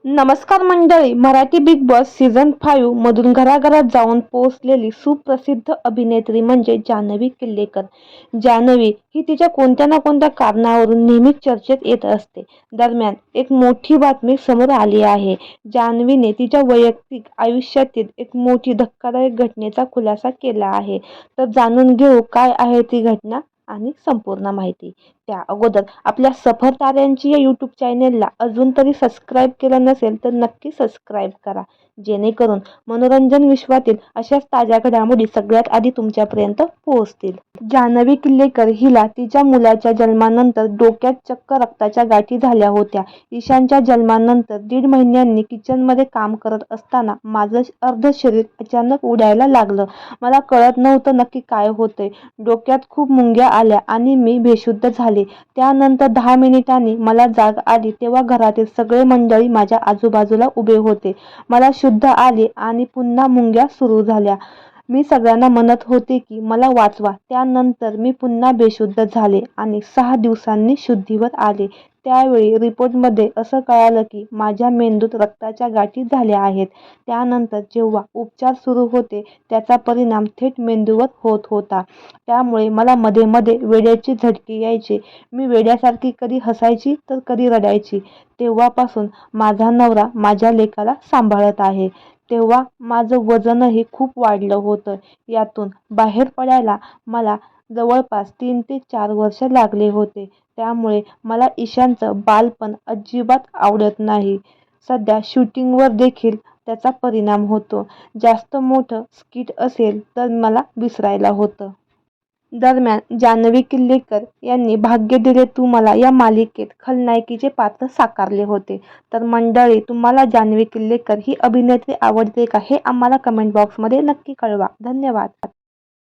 नमस्कार मंडळी. Marathi big boss season 5 मधून घराघरात जाऊन पोहोचलेली सुप्रसिद्ध अभिनेत्री म्हणजे जान्हवी किल्लेकर. जान्हवी ही तिच्या कोणत्या ना कोणत्या कारणावरून नेहमीच चर्चेत येत असते. दरम्यान एक मोठी बातमी समोर आली आहे. जान्हवीने तिच्या वैयक्तिक आयुष्यातील एक मोठी धक्कादायक घटनेचा खुलासा केला आहे. तर जाणून घेऊ काय आहे ती घटना आणि संपूर्ण माहिती. त्या अगोदर आपल्या सफर ताऱ्यांची या यूट्यूब चॅनेलला अजून तरी सबस्क्राईब केलं नसेल तर नक्की सबस्क्राईब करा, जेणेकरून मनोरंजन विश्वातील अशाच ताज्या घडामोडी सगळ्यात आधी तुमच्यापर्यंत पोहोचतील. जान्हवी किल्लेकर हिला तिच्या मुलाच्या जन्मानंतर डोक्यात चक्क रक्ताच्या गाठी झाल्या होत्या. ईशानच्या जन्मानंतर 1.5 महिन्यांनी किचनमध्ये काम करत असताना माझं अर्ध शरीर अचानक उडायला लागलं. मला कळत नव्हतं नक्की काय होतंय. डोक्यात खूप मुंग्या आल्या आणि मी बेशुद्ध झाले. त्यानंतर 10 मिनिटांनी मला जाग आली तेव्हा घरातील सगळे मंडळी माझ्या आजूबाजूला उभे होते. मला शुद्ध आले आणि पुन्हा मुंग्या सुरू झाल्या. मी सगळ्यांना म्हणत होते की मला वाचवा. त्यानंतर मी पुन्हा बेशुद्ध झाले आणि 6 दिवसांनी शुद्धीवर आले. त्यावेळी रिपोर्टमध्ये असं कळालं की माझ्या मेंदूत रक्ताच्या गाठी झाल्या आहेत. त्यानंतर जेव्हा उपचार सुरू होते त्याचा परिणाम थेट मेंदूवर होत होता. त्यामुळे मला मध्ये मध्ये वेड्याची झटके यायचे. मी वेड्यासारखी कधी हसायची तर कधी रडायची. तेव्हापासून माझा नवरा माझ्या लेकाला सांभाळत आहे. तेव्हा माझं वजनही खूप वाढलं होतं. यातून बाहेर पडायला मला जवळपास 3 ते 4 वर्ष लागले होते. त्यामुळे मला ईशानचं बालपण अजिबात आवडत नाही. सध्या शूटिंगवर देखील त्याचा परिणाम होतो. जास्त मोठं स्किट असेल तर मला विसरायला होतं. दरम्यान जान्हवी किल्लेकर यांनी भाग्य दिले तू मला या मालिकेत खलनायकीचे पात्र साकारले होते. तर मंडळी, तुम्हाला जान्हवी किल्लेकर ही अभिनेत्री आवडते का हे आम्हाला कमेंट बॉक्समध्ये नक्की कळवा. धन्यवाद.